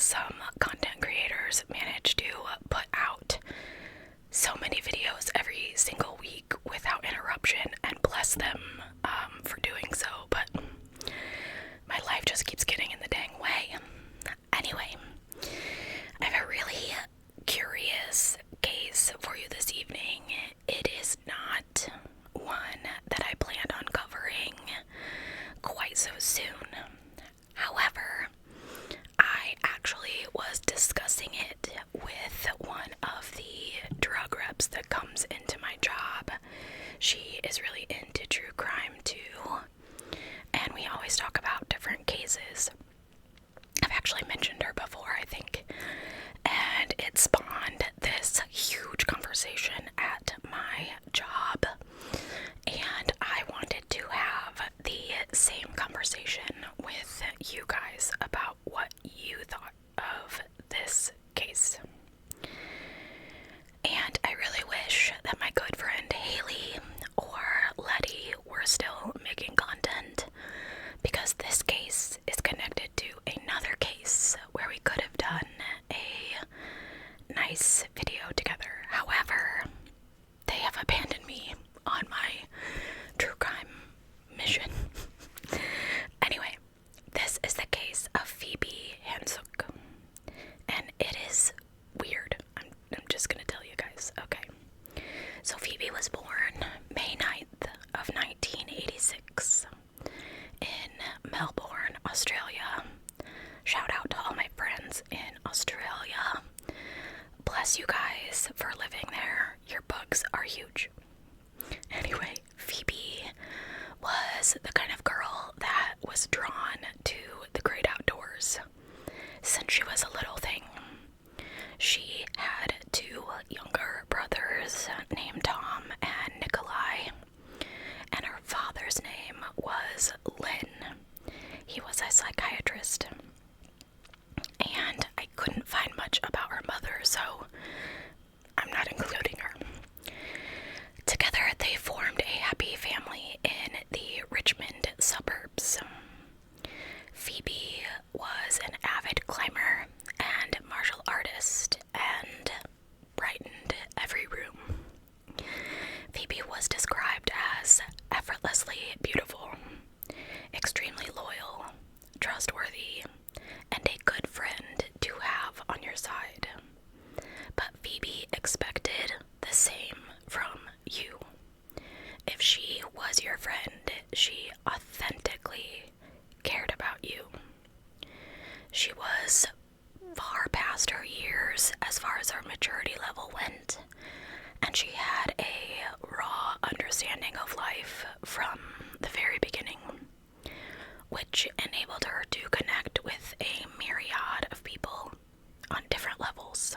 some content creators manage to put out so many videos every single week without interruption, and bless them for doing so, but my life just keeps getting in the dang way. Anyway, I have a really curious case for you this evening. It is not one that I planned on covering quite so soon. However, I actually was discussing it with one of the drug reps that comes into my job. She is really into true crime too, and we always talk about different cases. I've actually mentioned her before, I think, and it spawned this huge conversation at my job, and I wanted to have the same conversation with you guys about what you thought of this case. And I really wish that my good friend Haylee or Letty were still making content, because this case is connected to another case where we could have done a nice video together. However, they have abandoned me on my true crime mission. Anyway, this is the case of Phoebe Handsjuk, and it is weird. I'm just gonna tell you guys. Okay, so Phoebe was born May 9th of 1986 in Melbourne, Australia. Shout out to all my friends in Australia. Bless you guys for living there. Your bugs are huge. Anyway, Phoebe was the kind of girl that was drawn to the great outdoors since she was a little thing. She had two younger brothers named Tom and Nikolai, and her father's name was Lynne. He was a psychiatrist, and I couldn't find much about her mother, so I'm not including her. Together, they formed a happy family in the Richmond suburbs. Phoebe was an avid climber and martial artist and brightened every room. Phoebe was described as effortlessly beautiful, extremely loyal, trustworthy, and a good friend to have on your side. But Phoebe expected the same from you. If she was your friend, she authentically cared about you. She was far past her years as far as her maturity level went, and she had a raw understanding of life from the very beginning, which enabled her to connect with a myriad of people on different levels.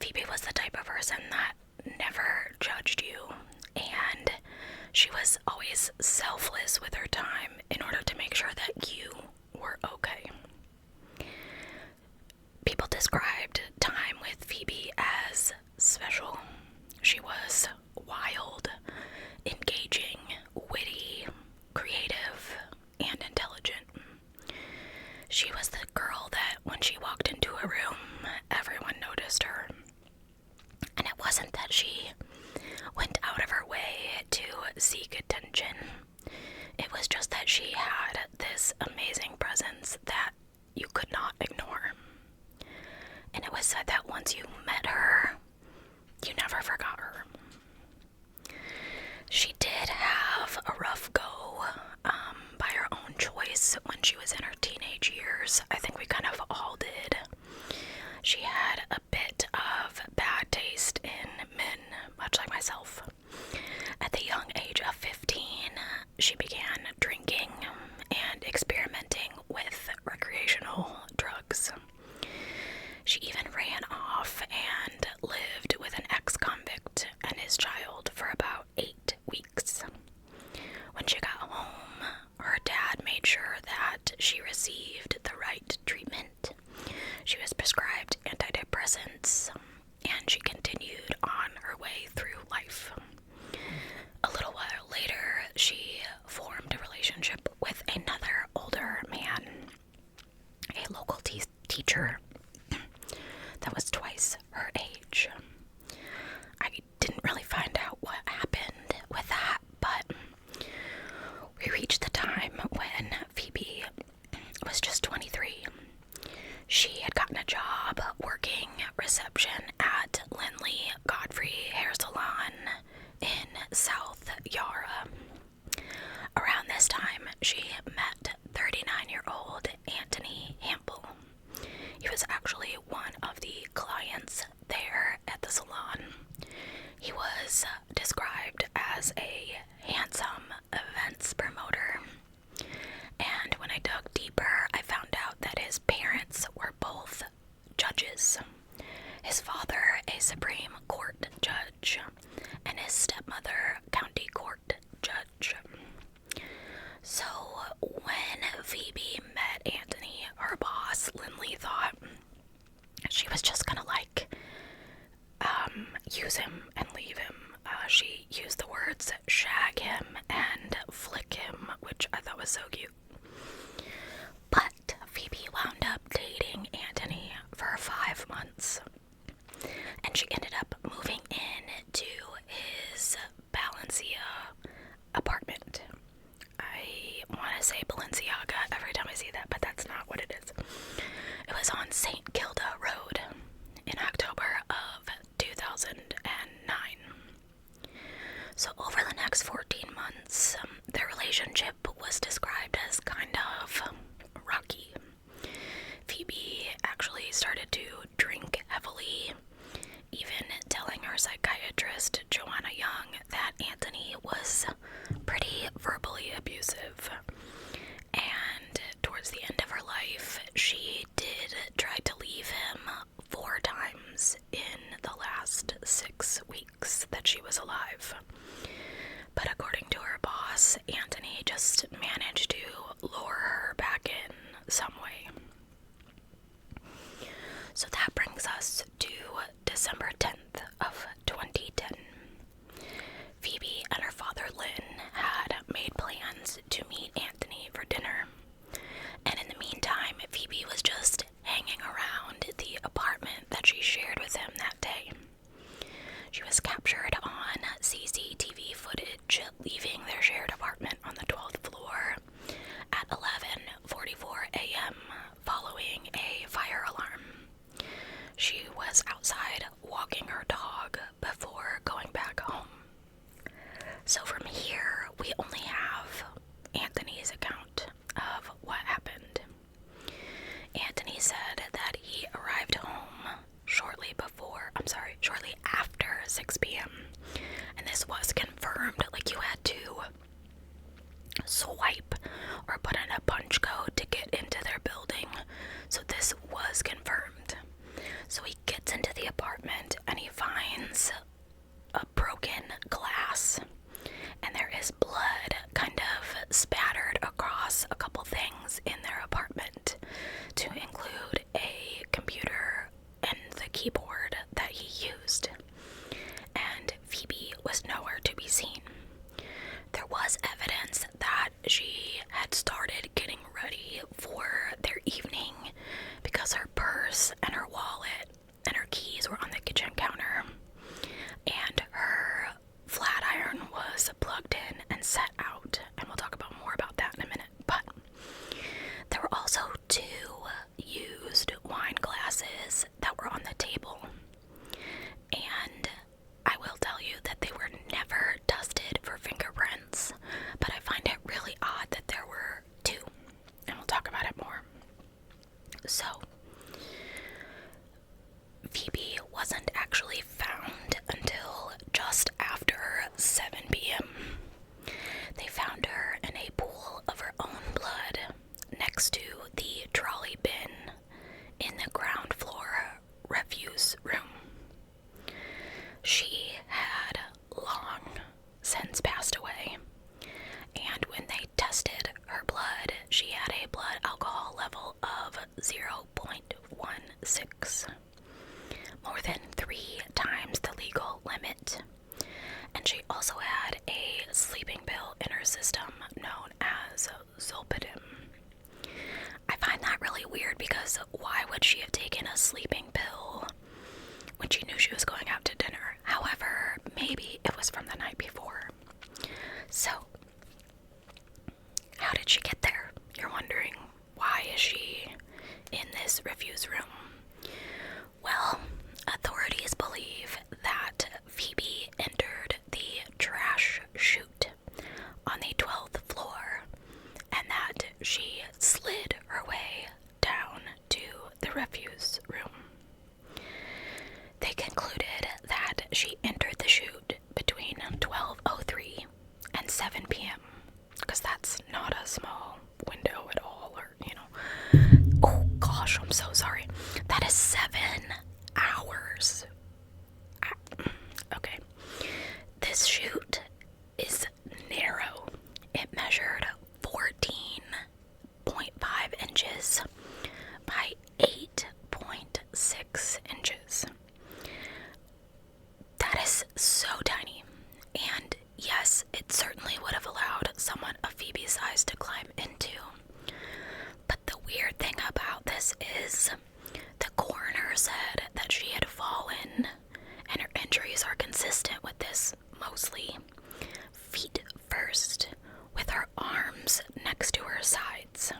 Phoebe was the type of person that never judged you, and she was always selfless with her time in order to make sure that you were okay. People described time with Phoebe as special. She was wild, engaging, witty, creative, and intelligent. She was the girl that when she walked into a room, everyone noticed her. And it wasn't that she went out of her way to seek attention. It was just that she had this amazing presence that you could not ignore. And it was said that once you met her, you never forgot her. She did have a rough go by her own choice when she was in her teenage years. I think we kind of all did. She had a bit of bad taste in men, much like myself. At the young age of 15, she began drinking and experimenting with recreational drugs. She even ran off and lived with an ex-convict and his child for about 8 weeks. When she got home, her dad made sure that she received the right treatment. She was prescribed antidepressants, and she continued on her way through life. A little while later, she formed a relationship with another older man, a local teacher reception at Lynne Godfrey Hair Salon in South Yarra. Around this time, she met 39-year-old Anthony Hample. He was actually one of the clients there at the salon. He was described as a handsome events promoter. And when I dug deeper, I found out that his parents were both judges. His father, a Supreme Court judge, and his stepmother, County Court judge. So when Phoebe met Anthony, her boss, Lynne, thought she was just gonna use him and leave him. She used the words shag him and flick him, which I thought was so cute. But Phoebe wound up dating Anthony for 5 months, and she ended up moving in to his Balenciaga apartment. I want to say Balenciaga every time I see that, but that's not what it is. It was on St. Kilda Road in October of 2009. So over the next 14 months, their relationship was described as kind of rocky. Phoebe actually started to drink heavily, even telling her psychiatrist, Joanna Young, that Anthony was pretty verbally abusive. And towards the end of her life, she did try to leave him 4 times in the last 6 weeks that she was alive. But according to her boss, Anthony just managed to lure her back in some way. So that brings us to December 10th of 2010. Phoebe and her father Lynne had made plans to meet Anthony for dinner. And in the meantime, Phoebe was just hanging around the apartment that she shared with him that day. She was captured on CCTV footage leaving their shared apartment on the 12th floor at 11:44 a.m. following a fire alarm. She was outside walking her dog before going back home. So from here, we only have Anthony's account of what happened. Anthony said that he arrived home shortly after 6 p.m. And this was confirmed, like you had to swipe or put in a punch code to get into their building. So this was confirmed. So he gets into the apartment and he finds a broken glass. And there is blood kind of spattered across a couple things in their apartment, to include a computer and the keyboard that he used. And Phoebe was nowhere to be seen. There was evidence that she had started getting ready for their evening because her purse and her wallet and her keys were on the kitchen counter, and her flat iron was plugged in and set out, and we'll talk about more about that in a minute. But there were also 2 used wine glasses that were on the table, and I will tell you that they were never tested for fingerprints, but I find it really odd that there were 2, and we'll talk about it more. So Phoebe wasn't actually found until just after 7 p.m. They found her in a pool of her own blood next to the trolley bin in the ground floor refuse room. She had long since passed away, and when they tested her blood, she had a blood alcohol level of 0.16, more than 3 times the legal limit. And she also had a sleeping pill in her system known as Zolpidem. I find that really weird, because why would she have taken a sleeping pill when she knew she was going out to dinner? However, maybe it was from the night before. So, how did she get there? You're wondering, why is she in this refuse room? Well, a her way down to the refuse room. They concluded that she entered the chute between 12:03 and 7 p.m. because that's not a small window at all, or, oh gosh, I'm so sorry. That is 7 hours. Okay. This chute is narrow. It measured 14.5 inches by 8.6 inches. That is so tiny. And yes, it certainly would have allowed someone of Phoebe's size to climb into. But the weird thing about this is the coroner said that she had fallen, and her injuries are consistent with this mostly, feet first, with her arms next to her sides.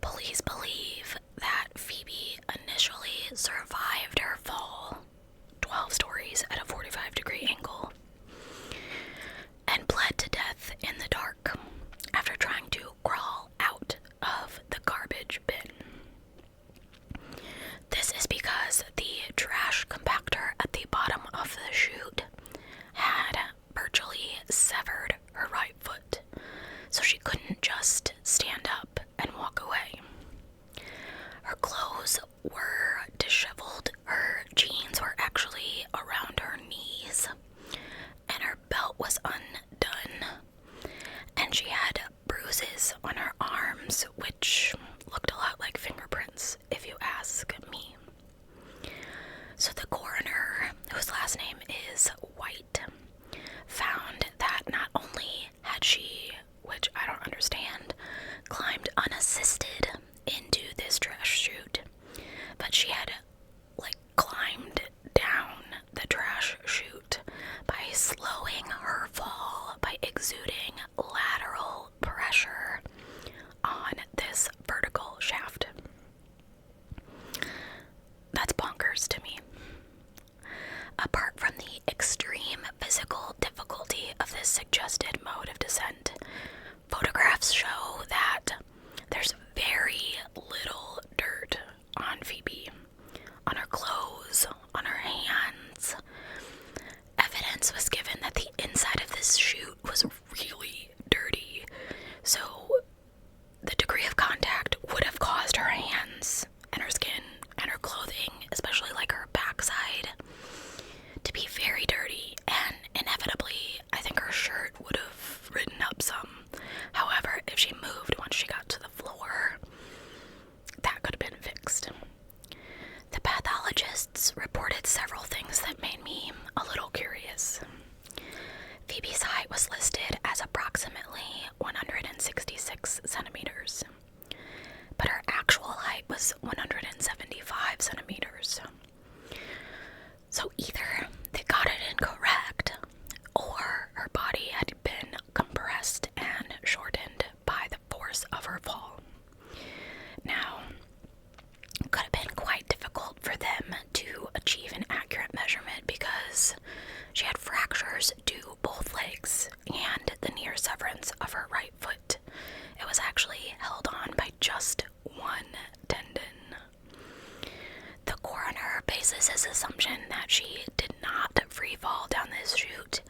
Police believe that Phoebe initially survived her fall 12 stories at a 45-degree angle and bled to death in the dark after trying to crawl out of the garbage bin. This is because the trash compactor at the bottom of the chute had virtually severed her right foot, so she couldn't just stand up and walk away. Her clothes were disheveled, her jeans were actually around her knees, and her belt was undone, and she had bruises on her arms, which looked a lot like fingerprints, if you ask me. So the coroner, whose last name is White, found that not only had she, which I don't understand, climbed unassisted into this trash chute, but she had, climbed down the trash chute by slowing her fall by exuding lateral pressure on this vertical shaft. That's bonkers to me. Apart from the extreme physical difficulty of this suggested mode of descent, photographs show that there's very little dirt on Phoebe, on her clothes, on her hands. Evidence was given that the inside of this chute was really dirty, so the degree of contact would have caused her hands and her skin and her clothing, especially her backside, to be very dirty, and inevitably I think her shirt would have ridden up some. However, if she moved once she got to the floor, that could have been fixed. The pathologists reported several things that made me a little curious. Phoebe's height was listed as approximately 166 centimeters, but her actual height was 175 centimeters. So either they got it incorrect, or her body had been compressed and shortened by the force of her fall. Now, it could have been quite difficult for them to achieve an accurate measurement because she had fractures to both legs and the near severance of her right foot. It was actually held on by just one tendon. The coroner bases his assumption that she did not free fall down this chute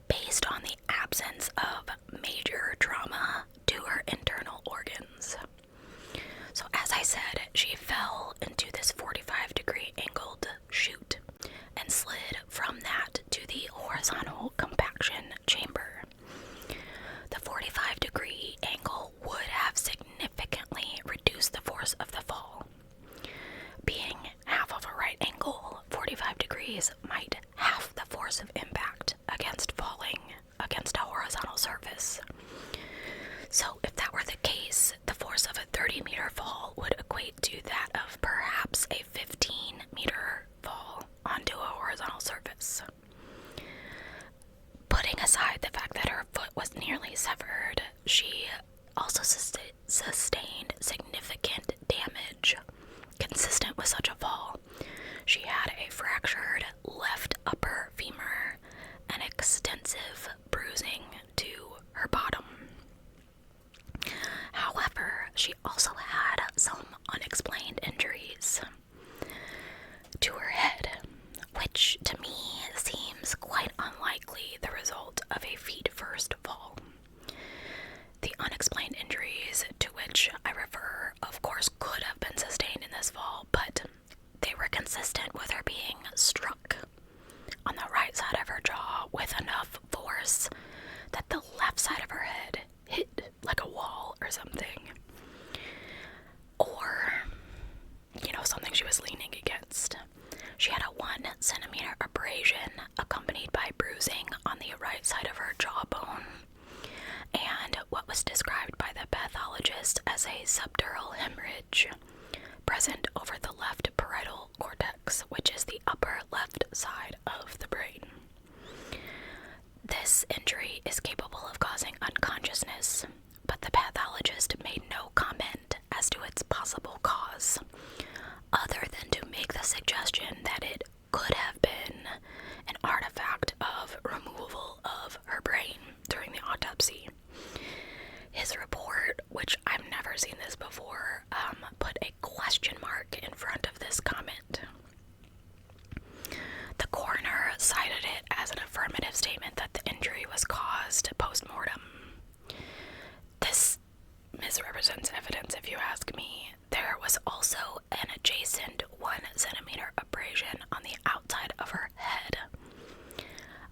based on the absence of major trauma to her internal organs. So as I said, she fell into this 45-degree angled chute and slid from that to the horizontal compaction chamber. The 45-degree angle would have significantly reduced the force of the fall. Being half of a right angle, 45 degrees might half the force of impact against falling against a horizontal surface. So if that were the case, the force of a 30-meter fall would equate to that of perhaps a 15-meter fall onto a horizontal surface. Putting aside the fact that her foot was nearly severed, she also sustained significant damage consistent with such a fall. She had a fractured left upper femur and extensive bruising to her bottom. However, she also had some unexplained injuries to her head, which to me seems quite unlikely the result of a feet-first fall. The unexplained injuries to which I refer, of course, could have been sustained in this fall, but they were consistent with her being struck on the right side of her jaw with enough force that the left side of her head hit like a wall or something. Or, something she was leaning against. She had a 1 centimeter abrasion accompanied by bruising on the right side of her jawbone, and what was described by the pathologist as a subdural hemorrhage present over the left parietal cortex, which is the upper left side of the brain. This injury is capable of causing unconsciousness, but the pathologist made no comment as to its possible cause, other than to make the suggestion that it could have been an artifact of removal of her brain during the autopsy. His report, which I've never seen this before, put a question mark in front of this comment. The coroner cited it as an affirmative statement that the injury was caused post-mortem. This misrepresents evidence, if you ask me. There was also an adjacent 1 centimeter abrasion on the outside of her head,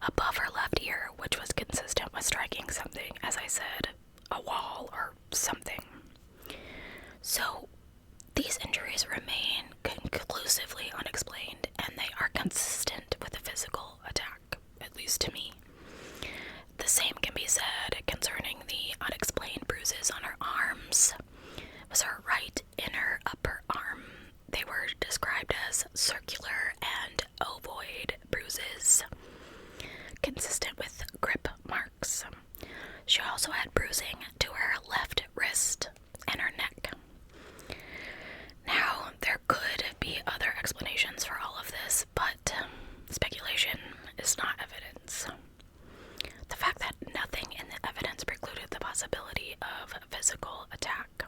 above her left ear, which was consistent with striking something, as I said, a wall or something. So, these injuries remain conclusively unexplained, and they are consistent with a physical attack, at least to me. The same can be said concerning the unexplained bruises on her arms. It was her right inner upper arm. They were described as circular and ovoid bruises, consistent with grip marks. She also had bruising to her left wrist and her neck. Now, there could be other explanations for all of this, but speculation is not evidence. The fact that nothing in the evidence precluded the possibility of physical attack.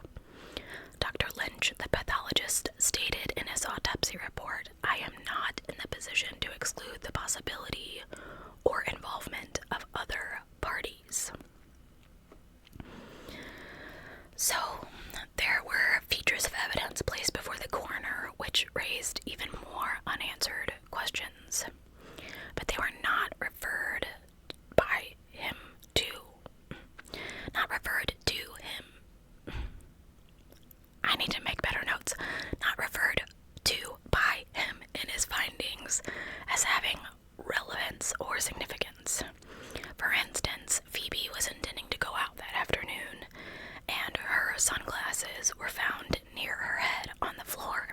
Dr. Lynch, the pathologist, stated in his autopsy report, "I am not in the position to exclude the possibility or involvement of other parties." So, there were features of evidence placed before the coroner which raised even more unanswered questions, but they were not referred to him. I need to make better notes. Not referred to by him in his findings as having relevance or significance. For instance, Phoebe was intending to go out that afternoon, and her sunglasses were found near her head on the floor.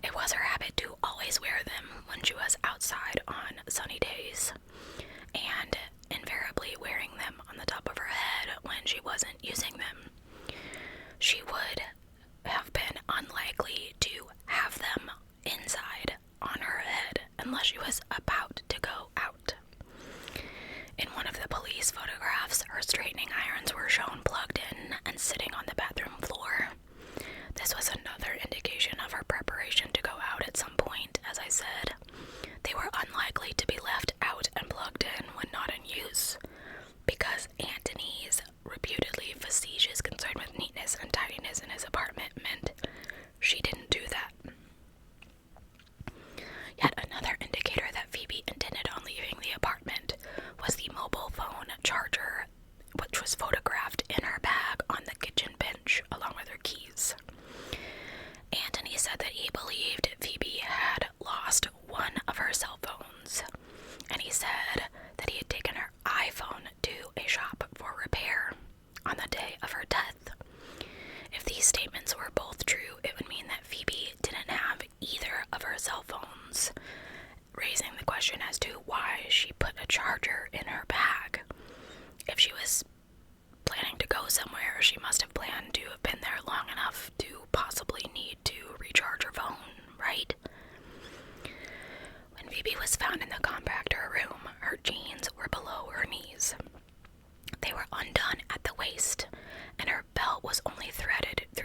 It was her habit to always wear them when she was outside on sunny days, and invariably wearing them on the top of her head when she wasn't using them. She would have been unlikely to have them inside on her head unless she was about to go out. In one of the police photographs, her straightening irons were shown plugged in and sitting on the bathroom floor. This was another indication of her preparation to go out at some point, as I said. They were unlikely to be left out and plugged in when not in use, because Antony's reputedly facetious concern with neatness and tidiness in his apartment meant she didn't do that. Yet another indicator that Phoebe intended on leaving the apartment was the mobile phone charger, which was photographed in her bag on the kitchen bench along with her keys. Antony said that he believed Phoebe had lost one of her cell phones, and he said that he had taken her iPhone to a shop for repair on the day of her death. If these statements were both true, it would mean that Phoebe didn't have either of her cell phones, raising the question as to why she put a charger in her bag. If she was planning to go somewhere, she must have planned to have been there long enough to possibly need to recharge her phone, right? When Phoebe was found in the compactor room, her jeans were below her knees. They were undone at the waist, and her belt was only threaded through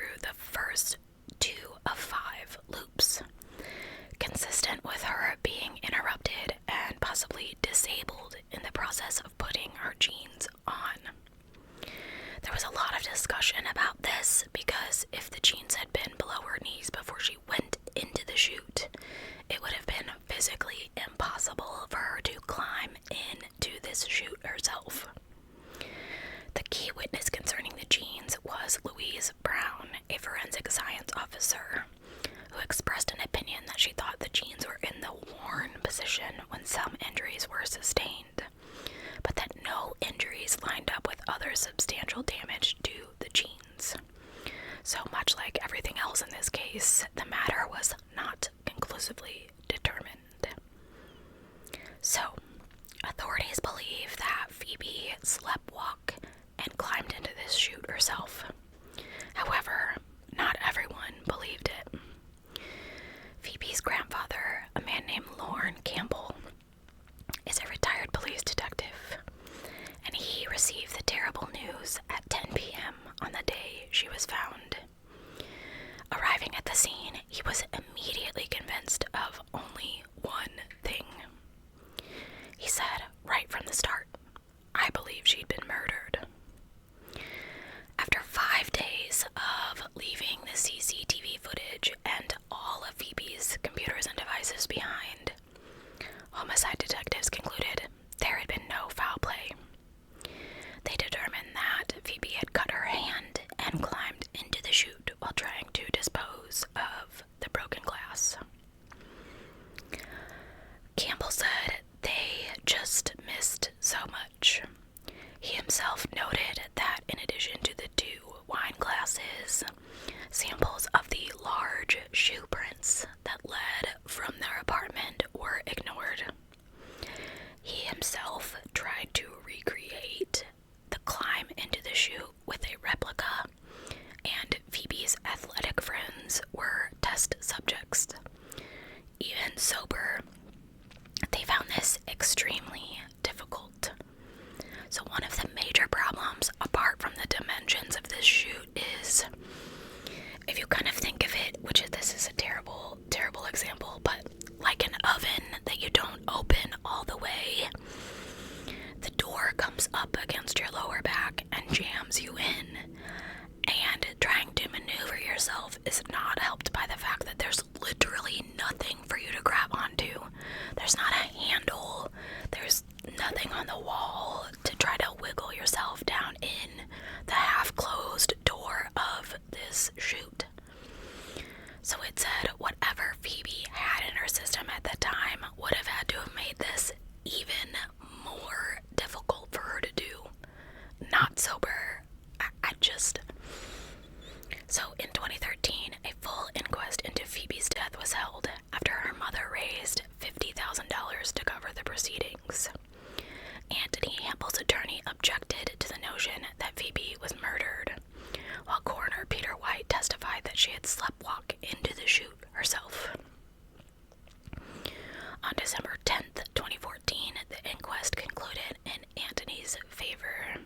corrections officer, who expressed an opinion that she thought the jeans were in the worn position when some injuries were sustained, but that no injuries lined up with other substantial damage to the jeans. So much like everything else in this case, the matter was not conclusively determined. So, authorities believe that Phoebe sleptwalked and climbed into this chute herself. However, not everyone believed it. Phoebe's grandfather, a man named Lorne Campbell, is a retired police detective, and he received the terrible news at 10 p.m. on the day she was found. Arriving at the scene, he was immediately convinced of only one thing. He said right from the start, "I believe she'd been murdered." After 5 days of leaving the CCTV footage and all of Phoebe's computers and devices behind, homicide detectives concluded there had been no foul play. They determined that Phoebe had cut her hand and climbed into the chute while trying to dispose of the broken glass. Campbell said they just missed so much. He himself noted that in addition to the 2 wine glasses, samples of the large shoe prints that led from their apartment were ignored. He himself tried to recreate the climb into the chute with a replica, and Phoebe's athletic friends were test subjects. Even sober, they found this extremely difficult. So one of the major problems, apart from the dimensions of this chute, is, if you kind of think of it, this is a terrible, terrible example, but like an oven that you don't open all the way, the door comes up against your lower back and jams you in, and trying to maneuver yourself is not helped by the fact that there's literally nothing for you to grab onto. There's not a handle, there's nothing on the wall to try to wiggle yourself down in the half-closed door of this chute. So it said whatever Phoebe had in her system at the time would have had to have made this even more difficult for her to do. Not sober. So in 2013, a full inquest into Phoebe's death was held after her mother raised $50,000 to cover the proceedings. Anthony Hample's attorney objected to the notion that Phoebe was murdered, while coroner Peter White testified that she had sleptwalked into the chute herself. On December 10th, 2014, the inquest concluded in Anthony's favor.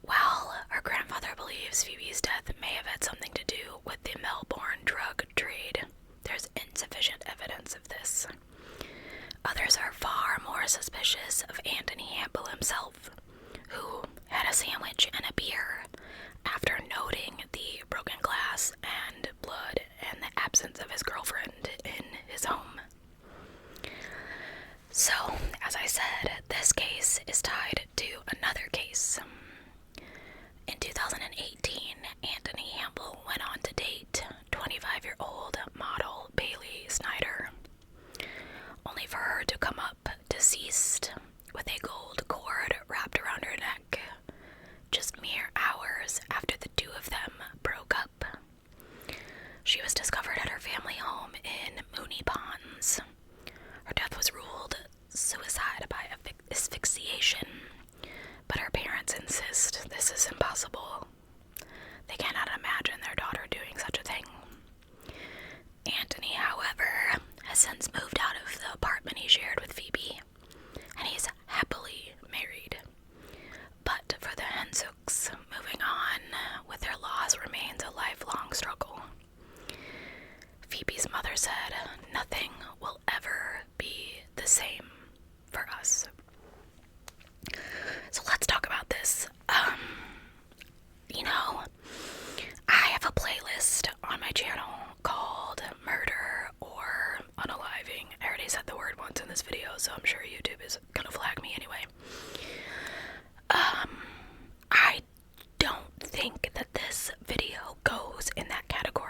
While her grandfather believes Phoebe's death may have had something to do with the Melbourne drug trade, there's insufficient evidence of this. Others are far more suspicious of Anthony Hample himself, who had a sandwich and a beer after noting the broken glass and blood and the absence of his girlfriend in his home. So, as I said, this case is tied to another case. In 2018, Anthony Hample went on to date 25-year-old model Bailey Snyder, only for her to come up deceased with a gold cord wrapped around her neck, just mere hours after the 2 of them broke up. She was discovered at her family home in Moonee Ponds. Her death was ruled suicide by asphyxiation, but her parents insist this is impossible. They cannot imagine their daughter doing such a thing. Anthony, however, has since moved out of the apartment he shared with Phoebe, and he's happily married. But for the Handsjuks, moving on with their loss remains a lifelong struggle. Phoebe's mother said, "Nothing will ever be the same for us." So let's talk about this. I have a playlist on my channel called Murder or Unaliving. I already said the word once in this video, so I'm sure YouTube is gonna flag me anyway. I don't think that this video goes in that category.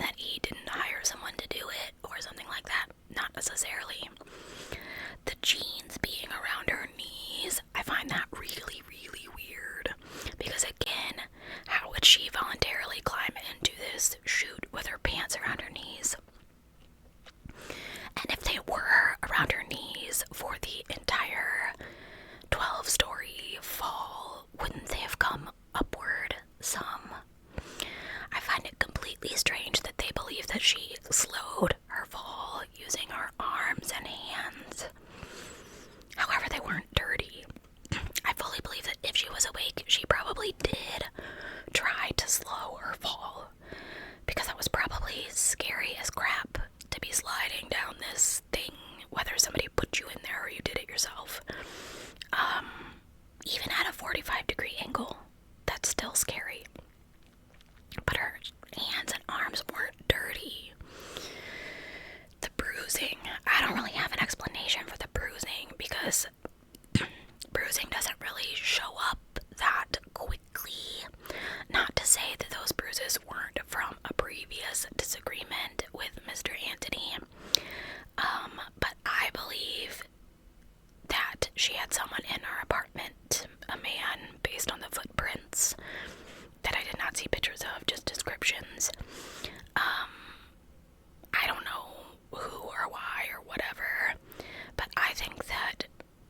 that he didn't hire someone to do it or something like that. Not necessarily. The jeans being around her knees, I find that really, really weird. Because again, how would she voluntarily climb into this chute with her pants around her knees? And if they were around her knees for the entire 12-story fall, wouldn't they have come upward some? I find it completely strange that they believe that she slowed her fall using her arms and hands. However, they weren't dirty. I fully believe that if she was awake, she probably did try to slow her fall, because that was probably scary as crap to be sliding down this thing, whether somebody put you in there or you did it yourself. Even at a 45-degree angle, that's still scary. But her hands and arms weren't dirty. The bruising, I don't really have an explanation for the bruising, because bruising doesn't really show up that quickly. Not to say that those bruises weren't from a previous disagreement with Mr. Anthony, but I believe that she had someone in her apartment, a man, based on the footprints that I did not see pictures of, just descriptions. I don't know who or why or whatever, but I think that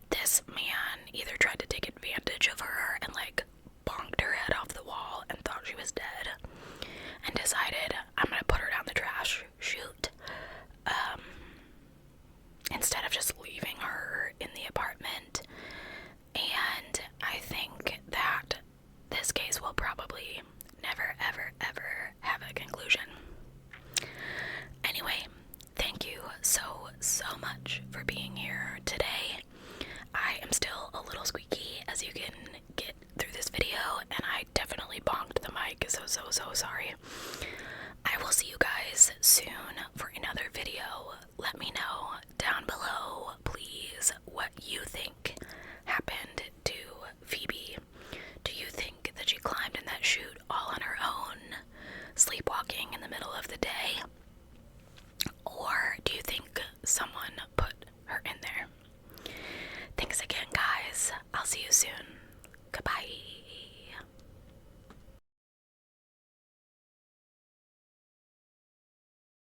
this man either tried to take advantage of her and like bonked her head off the wall and thought she was dead and decided, I'm gonna put her down the trash chute, instead of just leaving her in the apartment. And I think that this case will probably never, ever, ever have a conclusion. Anyway, thank you so much for being here today. I am still a little squeaky, as you can get through this video, and I definitely bonked the mic, so sorry. I will see you guys soon for another video. Let me know down below, please, what you think happened to Phoebe. Do you think that she climbed in that chute all on her own, sleepwalking in the middle of the day? Or do you think someone put her in there? Thanks again, guys. I'll see you soon. Goodbye.